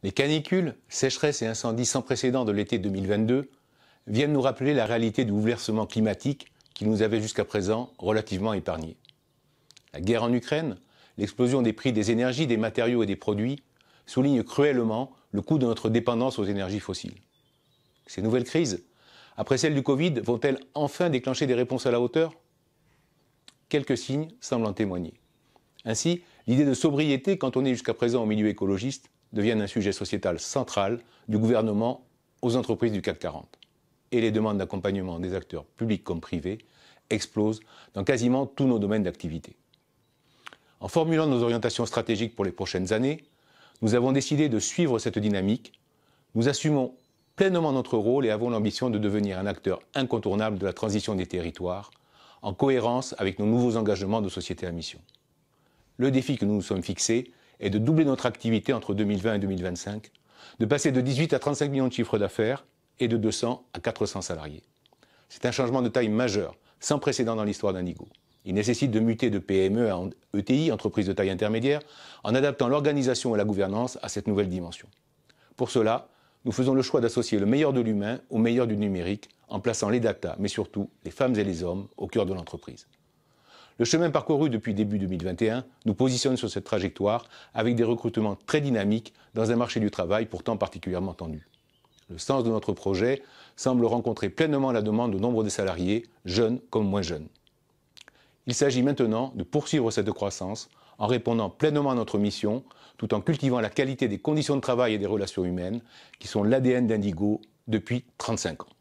Les canicules, sécheresses et incendies sans précédent de l'été 2022 viennent nous rappeler la réalité du bouleversement climatique qui nous avait jusqu'à présent relativement épargnés. La guerre en Ukraine, l'explosion des prix des énergies, des matériaux et des produits soulignent cruellement le coût de notre dépendance aux énergies fossiles. Ces nouvelles crises, après celle du Covid, vont-elles enfin déclencher des réponses à la hauteur? Quelques signes semblent en témoigner. Ainsi, l'idée de sobriété cantonnée jusqu'à présent au milieu écologiste devient un sujet sociétal central du gouvernement aux entreprises du CAC 40. Et les demandes d'accompagnement des acteurs publics comme privés explosent dans quasiment tous nos domaines d'activité. En formulant nos orientations stratégiques pour les prochaines années, nous avons décidé de suivre cette dynamique. Nous assumons pleinement notre rôle et avons l'ambition de devenir un acteur incontournable de la transition des territoires, en cohérence avec nos nouveaux engagements de société à mission. Le défi que nous nous sommes fixés est de doubler notre activité entre 2020 et 2025, de passer de 18 à 35 millions de chiffres d'affaires et de 200 à 400 salariés. C'est un changement de taille majeur, sans précédent dans l'histoire d'Indigo. Il nécessite de muter de PME à ETI, entreprise de taille intermédiaire, en adaptant l'organisation et la gouvernance à cette nouvelle dimension. Pour cela, nous faisons le choix d'associer le meilleur de l'humain au meilleur du numérique, en plaçant les data, mais surtout les femmes et les hommes, au cœur de l'entreprise. Le chemin parcouru depuis début 2021 nous positionne sur cette trajectoire avec des recrutements très dynamiques dans un marché du travail pourtant particulièrement tendu. Le sens de notre projet semble rencontrer pleinement la demande de nombre de salariés, jeunes comme moins jeunes. Il s'agit maintenant de poursuivre cette croissance en répondant pleinement à notre mission, tout en cultivant la qualité des conditions de travail et des relations humaines qui sont l'ADN d'Indigo depuis 35 ans.